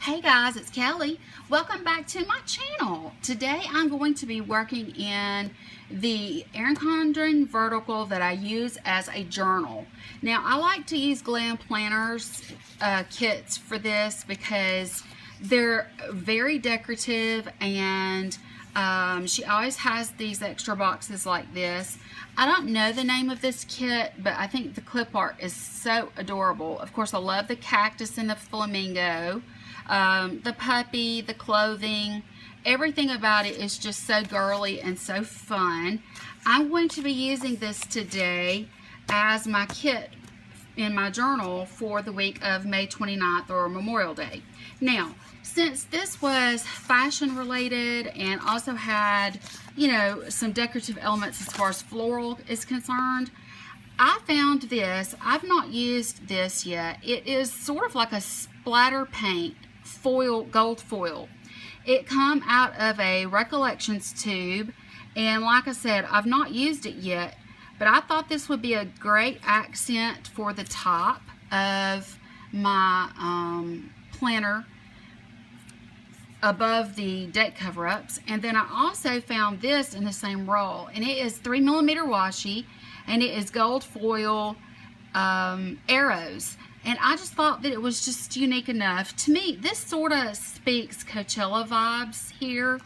Hey guys, it's Kelly. Welcome back to my channel. Today I'm going to be working in the Erin Condren vertical that I use as a journal. Now I like to use Glam planners kits for this because they're very decorative, and she always has these extra boxes like this. I don't know the name of this kit, but I think the clip art is so adorable. Of course, I love the cactus and the flamingo. The puppy, the clothing, everything about it is just so girly and so fun. I'm going to be using this today as my kit in my journal for the week of May 29th or Memorial Day. Now, since this was fashion related and also had, you know, some decorative elements as far as floral is concerned, I found this. I've not used this yet. It is sort of like a splatter paint foil, gold foil. It come out of a Recollections tube, and like I said, I've not used it yet, but I thought this would be a great accent for the top of my planner above the date cover-ups. And then I also found this in the same roll, and it is 3mm washi, and it is gold foil arrows. And I just thought that it was just unique enough. To me, this sort of speaks Coachella vibes here.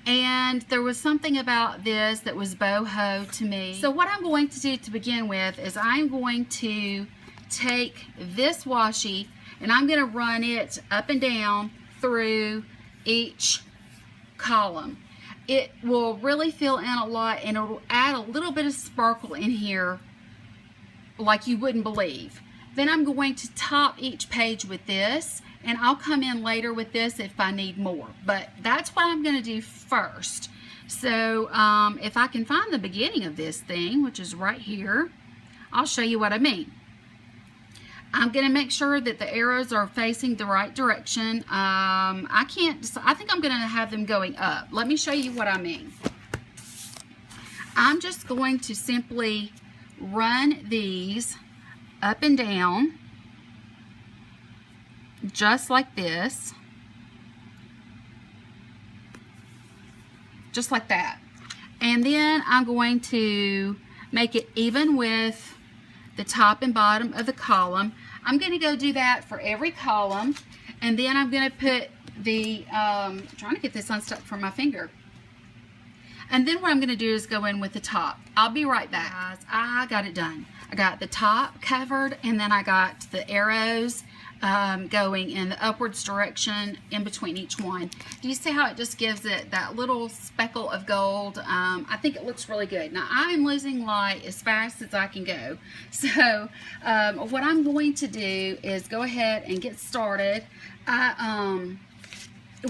And there was something about this that was boho to me. So what I'm going to do to begin with is I'm going to take this washi and I'm going to run it up and down through each column. It will really fill in a lot, and it will add a little bit of sparkle in here like you wouldn't believe. Then I'm going to top each page with this, and I'll come in later with this if I need more. But that's what I'm going to do first. So if I can find the beginning of this thing, which is right here, I'll show you what I mean. I'm going to make sure that the arrows are facing the right direction. I think I'm going to have them going up. Let me show you what I mean. I'm just going to simply run these up and down just like this, just like that. And then I'm going to make it even with the top and bottom of the column. I'm going to go do that for every column, and then I'm going to put the trying to get this unstuck from my finger. And then what I'm going to do is go in with the top. I'll be right back, guys. I got it done. I got the top covered, and then I got the arrows going in the upwards direction in between each one. Do you see how it just gives it that little speckle of gold? I think it looks really good. Now I'm losing light as fast as I can go. So what I'm going to do is go ahead and get started. I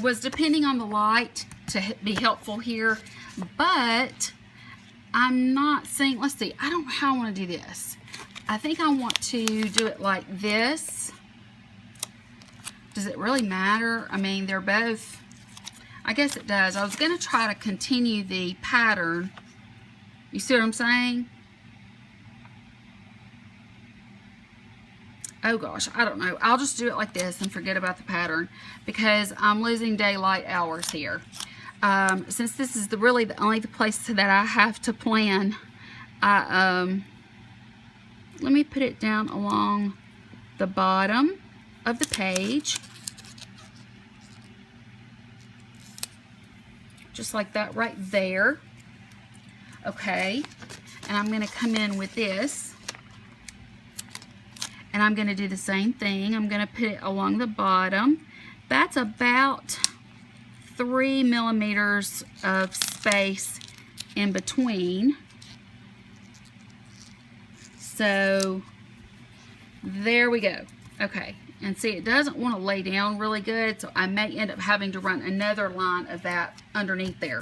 was depending on the light to be helpful here, but I'm not seeing, let's see, I don't know how I want to do this. I think I want to do it like this. Does it really matter? I mean, they're both, I guess it does. I was going to try to continue the pattern. You see what I'm saying? Oh gosh, I don't know. I'll just do it like this and forget about the pattern because I'm losing daylight hours here. Since this is really the only place that I have to plan, let me put it down along the bottom of the page, just like that right there. Okay, and I'm going to come in with this, and I'm going to do the same thing. I'm going to put it along the bottom. That's about 3mm of space in between. So there we go. Okay, and see, it doesn't want to lay down really good, so I may end up having to run another line of that underneath there.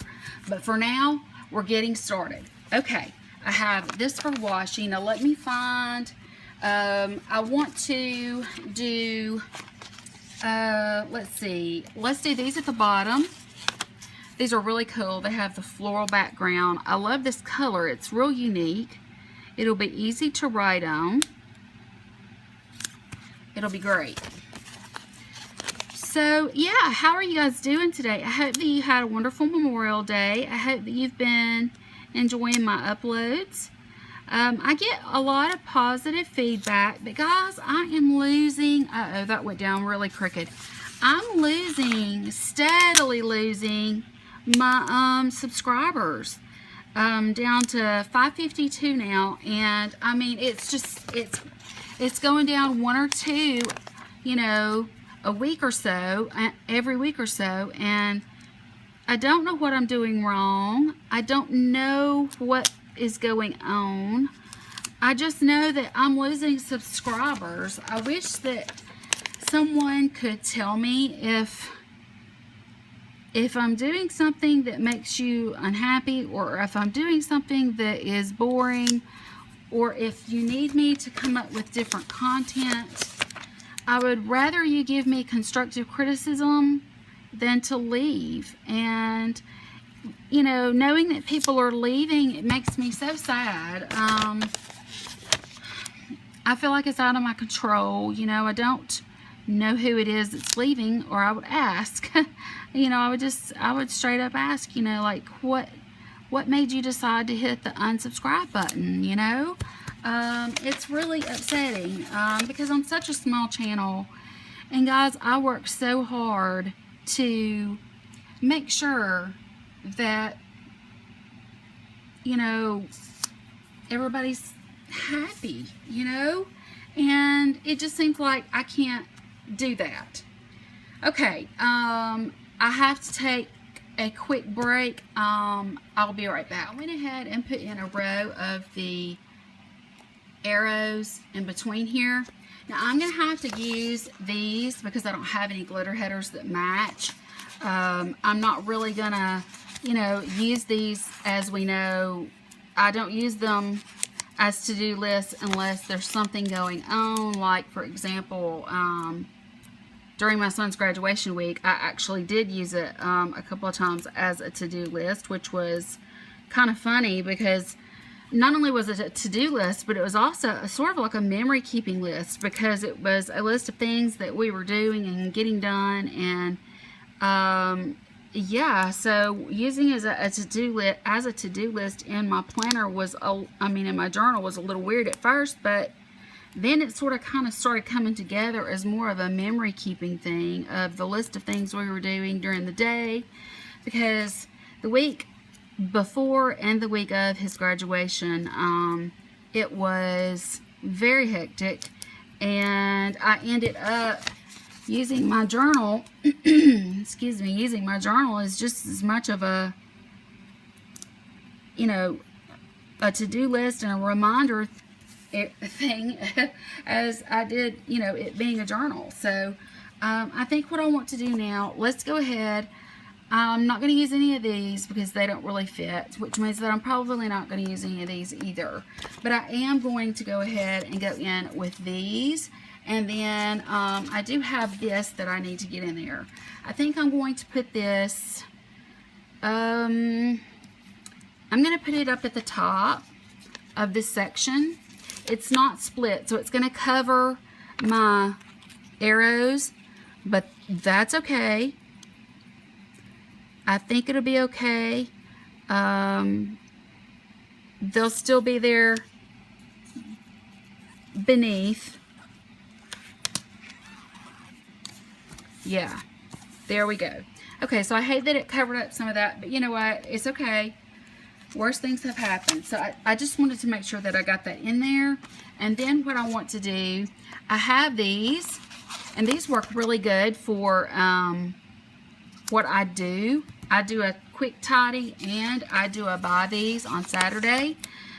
But for now, we're getting started. Okay, I have this for washi. Now let me find, I want to do, let's see, let's do these at the bottom. These are really cool. They have the floral background. I love this color. It's real unique. It'll be easy to write on. It'll be great. So yeah, how are you guys doing today? I hope that you had a wonderful Memorial Day. I hope that you've been enjoying my uploads. I get a lot of positive feedback, but guys, I am losing, uh-oh, that went down really crooked. I'm steadily losing my subscribers. Down to 552 now, and I mean, it's going down 1 or 2, you know, a week or so, every week or so, and I don't know what I'm doing wrong. I don't know what is going on. I just know that I'm losing subscribers. I wish that someone could tell me if I'm doing something that makes you unhappy, or if I'm doing something that is boring, or if you need me to come up with different content. I would rather you give me constructive criticism than to leave. And, you know, knowing that people are leaving, it makes me so sad. I feel like it's out of my control. You know, I don't know who it is that's leaving, or I would ask. You know, I would straight up ask, you know, like, what made you decide to hit the unsubscribe button, you know? It's really upsetting, because I'm such a small channel, and guys, I work so hard to make sure that, you know, everybody's happy, you know? And it just seems like I can't do that. Okay, I have to take a quick break. I'll be right back. I went ahead and put in a row of the arrows in between here. Now I'm going to have to use these because I don't have any glitter headers that match. I'm not really going to, you know, use these. As we know, I don't use them as to-do lists unless there's something going on, like, for example, during my son's graduation week, I actually did use it a couple of times as a to-do list, which was kind of funny because not only was it a to-do list, but it was also a sort of like a memory keeping list, because it was a list of things that we were doing and getting done. And yeah, so using it as a to-do list in my planner was, in my journal, was a little weird at first, but then it sort of kind of started coming together as more of a memory keeping thing of the list of things we were doing during the day, because the week before and the week of his graduation, it was very hectic, and I ended up using my journal excuse me, using my journal as just as much of a, you know, a to-do list and a reminder thing as I did, you know, it being a journal. So I think what I want to do now, let's go ahead. I'm not going to use any of these because they don't really fit, which means that I'm probably not going to use any of these either. But I am going to go ahead and go in with these. And then I do have this that I need to get in there. I think I'm going to put this, I'm going to put it up at the top of this section. It's not split, so it's going to cover my arrows, but that's okay. I think it'll be okay. They'll still be there beneath. Yeah, there we go. Okay, so I hate that it covered up some of that, but you know what? It's okay. Worse things have happened. So I just wanted to make sure that I got that in there. And then what I want to do, I have these, and these work really good for what I do. I do a quick tidy and I do a buy these on Saturday.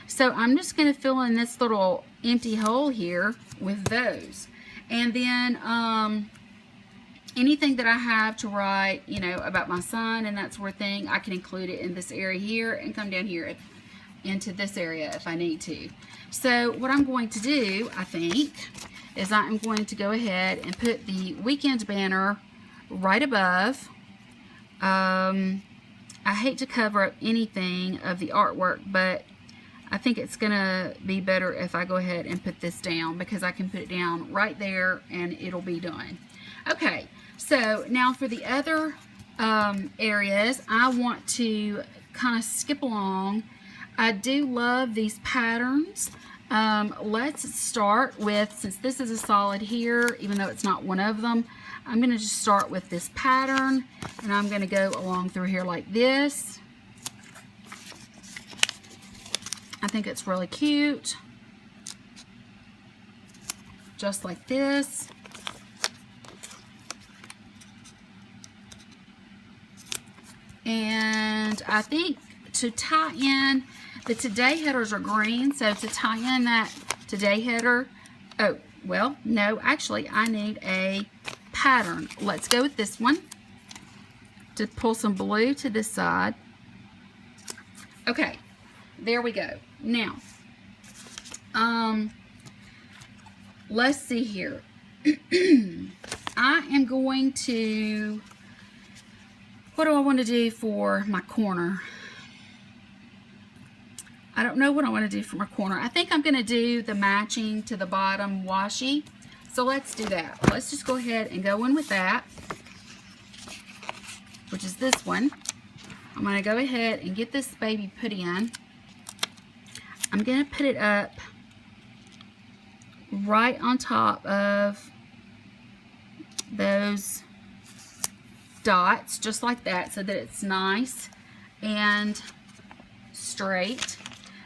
So I'm just going to fill in this little empty hole here with those. And then anything that I have to write, you know, about my son and that sort of thing, I can include it in this area here and come down here into this area if I need to. So what I'm going to do, I think, is I'm going to go ahead and put the weekend banner right above. I hate to cover up anything of the artwork, but I think it's gonna be better if I go ahead and put this down, because I can put it down right there and it'll be done. Okay, So now for the other areas, I want to kind of skip along. I do love these patterns. Let's start with, since this is a solid here, even though it's not one of them, I'm going to just start with this pattern, and I'm going to go along through here like this. I think it's really cute. Just like this. And I think to tie in, the today headers are green, so to tie in that today header, oh, well, no, actually, I need a pattern. Let's go with this one to pull some blue to this side. Okay, there we go. Now, let's see here. I am going to, what do I want to do for my corner? I don't know what I want to do for my corner. I think I'm going to do the matching to the bottom washi. So let's do that. Let's just go ahead and go in with that, which is this one. I'm going to go ahead and get this baby put in. I'm going to put it up right on top of those dots, just like that, so that it's nice and straight.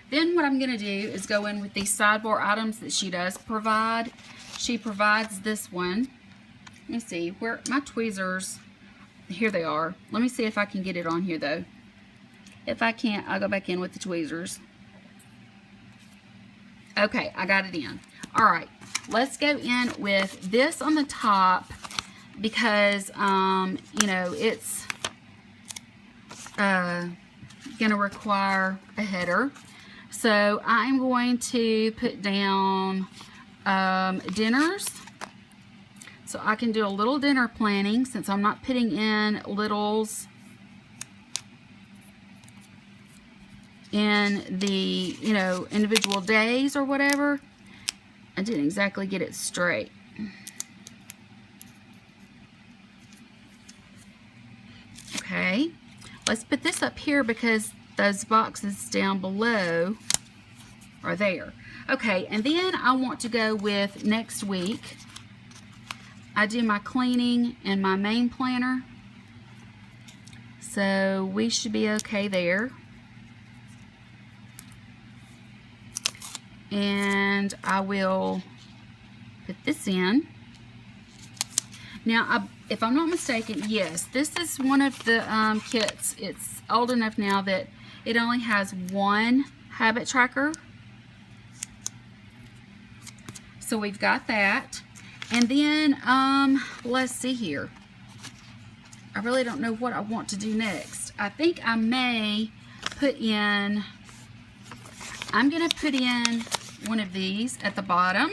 Then what I'm going to do is go in with these sidebar items that she does provide. She provides this one. Let me see, where my tweezers, here they are. Let me see if I can get it on here though. If I can't, I'll go back in with the tweezers. Okay, I got it in. All right, let's go in with this on the top because, you know, it's gonna require a header. So I'm going to put down dinners. So I can do a little dinner planning since I'm not putting in littles in the, you know, individual days or whatever. I didn't exactly get it straight. Okay, let's put this up here because those boxes down below are there. Okay, and then I want to go with next week. I do my cleaning and my main planner, so we should be okay there. And I will put this in. Now, if I'm not mistaken, yes, this is one of the kits. It's old enough now that it only has one habit tracker. So we've got that. And then, let's see here. I really don't know what I want to do next. I think I may put in, I'm going to put in one of these at the bottom.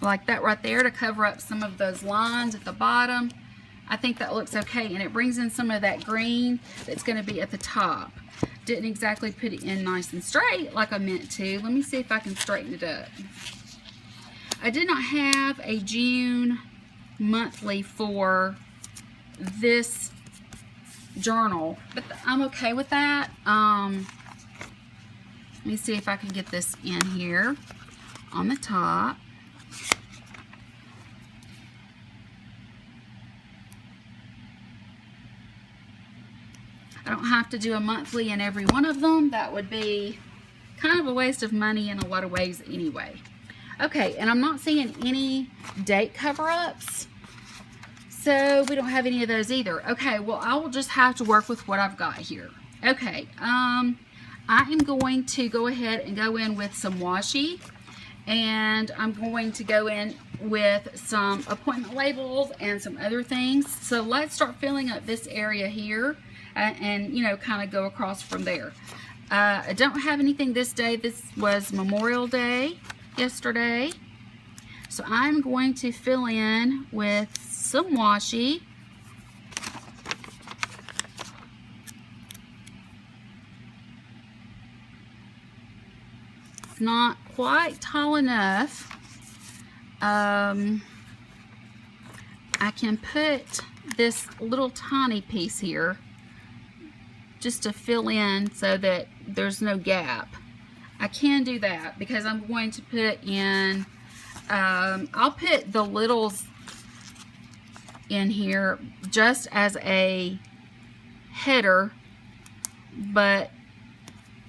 Like that right there to cover up some of those lines at the bottom. I think that looks okay, and it brings in some of that green that's going to be at the top. Didn't exactly put it in nice and straight like I meant to. Let me see if I can straighten it up. I did not have a June monthly for this journal, but I'm okay with that. Let me see if I can get this in here on the top. I don't have to do a monthly in every one of them. That would be kind of a waste of money in a lot of ways anyway. Okay, and I'm not seeing any date cover-ups, so we don't have any of those either. Okay, well, I will just have to work with what I've got here. Okay, I am going to go ahead and go in with some washi, and I'm going to go in with some appointment labels and some other things. So let's start filling up this area here. And you know, kind of go across from there. I don't have anything this day. This was Memorial Day yesterday. So I'm going to fill in with some washi. It's not quite tall enough, I can put this little tiny piece here just to fill in so that there's no gap. I can do that because I'm going to put in, I'll put the littles in here just as a header, but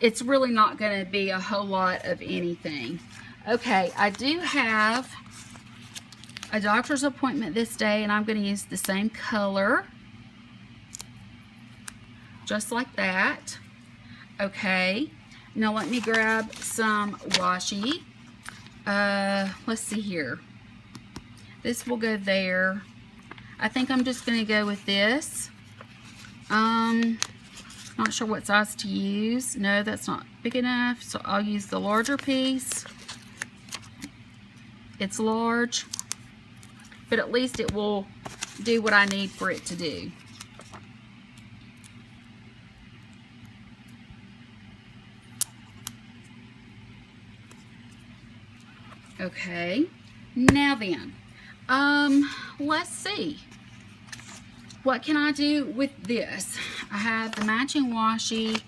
it's really not going to be a whole lot of anything. Okay, I do have a doctor's appointment this day, and I'm going to use the same color, just like that. Okay, now let me grab some washi. Let's see here. This will go there. I think I'm just going to go with this. Not sure what size to use. No, that's not big enough, so I'll use the larger piece. It's large, but at least it will do what I need for it to do. Okay, now then, let's see. What can I do with this? I have the matching washi.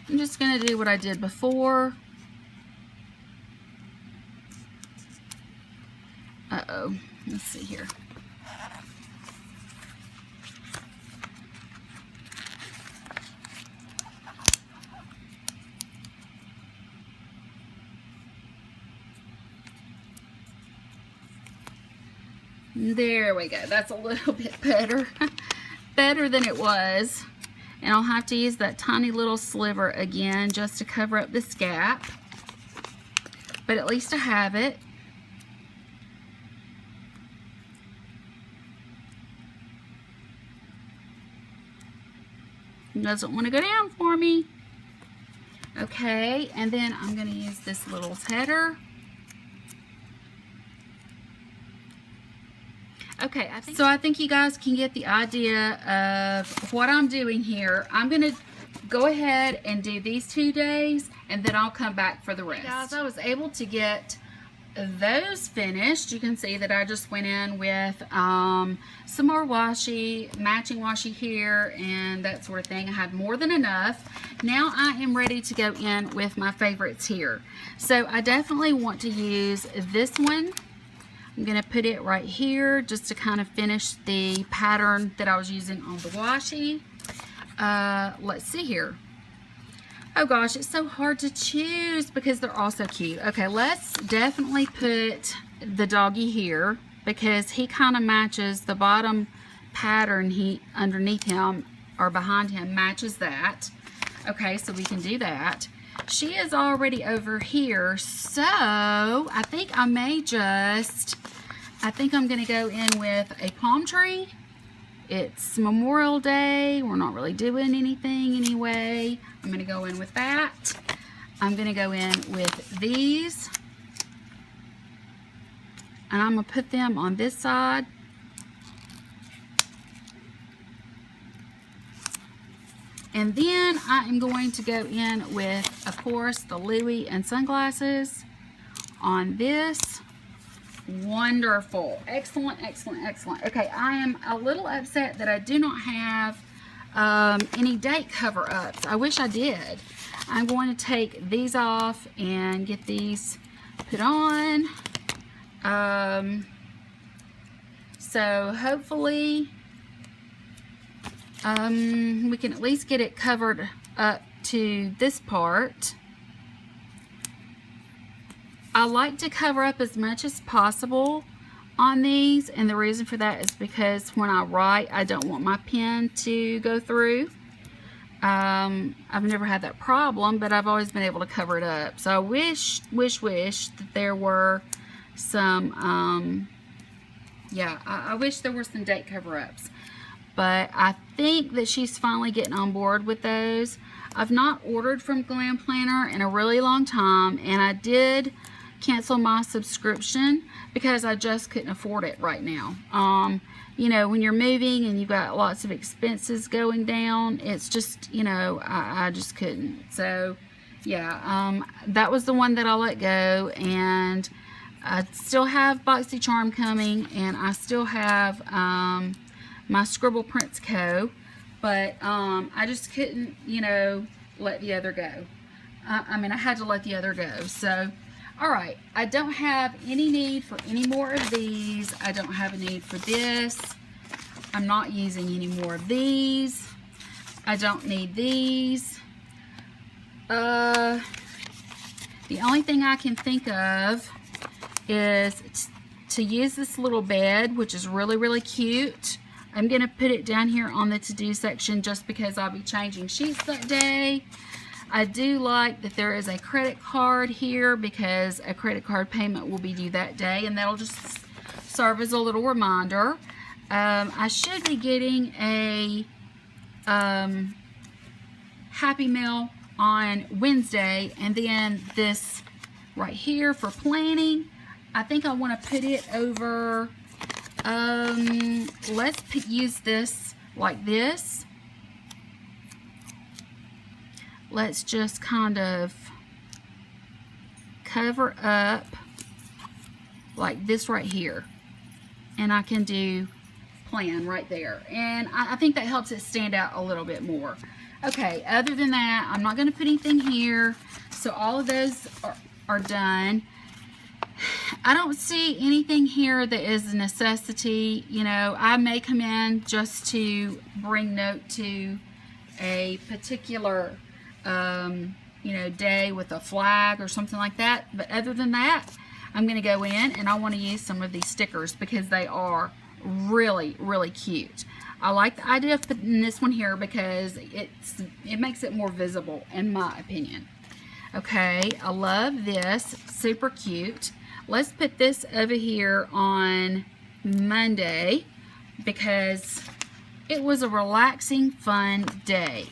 I'm just going to do what I did before. Uh-oh. Let's see here. There we go. That's a little bit better. Better than it was. And I'll have to use that tiny little sliver again just to cover up this gap. But at least I have it. It doesn't want to go down for me. Okay, and then I'm going to use this little header. Okay, I think you guys can get the idea of what I'm doing here. I'm going to go ahead and do these 2 days, and then I'll come back for the rest. Guys, I was able to get those finished. You can see that I just went in with some more washi, matching washi here, and that sort of thing. I had more than enough. Now I am ready to go in with my favorites here. So I definitely want to use this one. I'm going to put it right here just to kind of finish the pattern that I was using on the washi. Let's see here. Oh gosh, it's so hard to choose because they're all so cute. Okay, let's definitely put the doggy here because he kind of matches the bottom pattern underneath him or behind him matches that. Okay, so we can do that. She is already over here, so I think I'm going to go in with a palm tree. It's Memorial Day. We're not really doing anything anyway. I'm going to go in with that. I'm going to go in with these. And I'm going to put them on this side. And then I am going to go in with, of course, the Louis and sunglasses on this. Wonderful. Excellent, excellent, excellent. Okay, I am a little upset that I do not have any date cover-ups. I wish I did. I'm going to take these off and get these put on. So hopefully we can at least get it covered up to this part. I like to cover up as much as possible on these, and the reason for that is because when I write, I don't want my pen to go through. I've never had that problem, but I've always been able to cover it up. So I wish that there were some, yeah, I wish there were some date cover-ups. But I think that she's finally getting on board with those. I've not ordered from Glam Planner in a really long time, and I did cancel my subscription because I just couldn't afford it right now. You know, when you're moving and you've got lots of expenses going down, it's just, you know, I just couldn't. So yeah, that was the one that I let go, and I still have BoxyCharm coming, and I still have my Scribble Prints Co. But I just couldn't, you know, let the other go. I mean, I had to let the other go. So, all right, I don't have any need for any more of these. I don't have a need for this. I'm not using any more of these. I don't need these. The only thing I can think of is to use this little bed, which is really, really cute. I'm going to put it down here on the to-do section just because I'll be changing sheets that day. I do like that there is a credit card here because a credit card payment will be due that day, and that'll just serve as a little reminder. I should be getting a Happy Meal on Wednesday, and then this right here for planning. I think I want to put it over, let's use this like this. Let's just kind of cover up like this right here, and I can do plan right there, and I think that helps it stand out a little bit more. Okay, other than that, I'm not going to put anything here, so all of those are done. I don't see anything here that is a necessity. You know, I may come in just to bring note to a particular you know, day with a flag or something like that, but other than that, I'm going to go in and I want to use some of these stickers because they are really, really cute. I like the idea of putting this one here because it makes it more visible, in my opinion. Okay, I love this, super cute. Let's put this over here on Monday because it was a relaxing, fun day.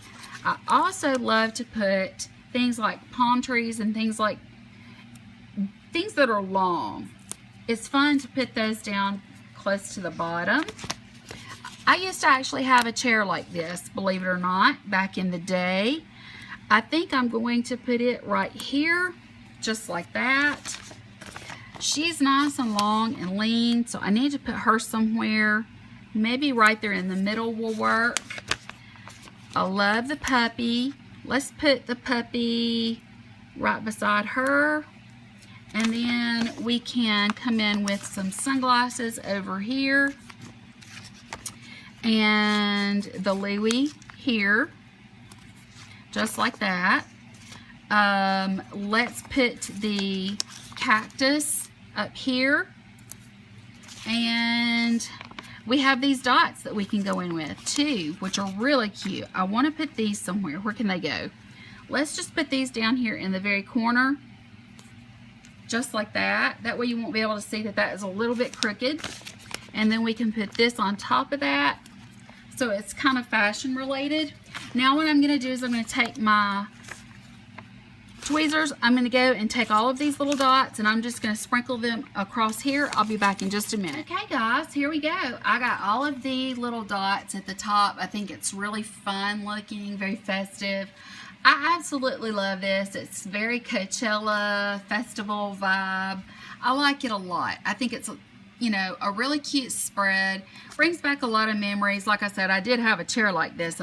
I also love to put things like palm trees and things that are long. It's fun to put those down close to the bottom. I used to actually have a chair like this, believe it or not, back in the day. I think I'm going to put it right here, just like that. She's nice and long and lean, so I need to put her somewhere. Maybe right there in the middle will work. I love the puppy. Let's put the puppy right beside her. And then we can come in with some sunglasses over here. And the Louie here. Just like that. Let's put the cactus up here. And we have these dots that we can go in with too, which are really cute. I want to put these somewhere. Where can they go? Let's just put these down here in the very corner. Just like that. That way you won't be able to see that that is a little bit crooked. And then we can put this on top of that. So it's kind of fashion related. Now what I'm going to do is I'm going to take my tweezers. I'm going to go and take all of these little dots and I'm just going to sprinkle them across here. I'll be back in just a minute. Okay guys, here we go. I got all of the little dots at the top. I think it's really fun looking, very festive. I absolutely love this. It's very Coachella festival vibe. I like it a lot. I think it's, you know, a really cute spread. Brings back a lot of memories. Like I said, I did have a chair like this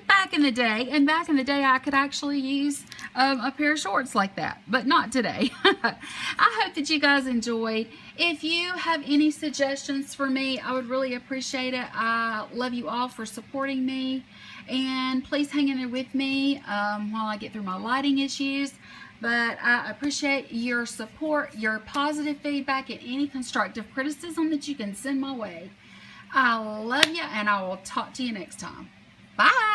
back in the day. And back in the day, I could actually use a pair of shorts like that. But not today. I hope that you guys enjoyed. If you have any suggestions for me, I would really appreciate it. I love you all for supporting me. And please hang in there with me while I get through my lighting issues. But I appreciate your support, your positive feedback, and any constructive criticism that you can send my way. I love you, and I will talk to you next time. Bye.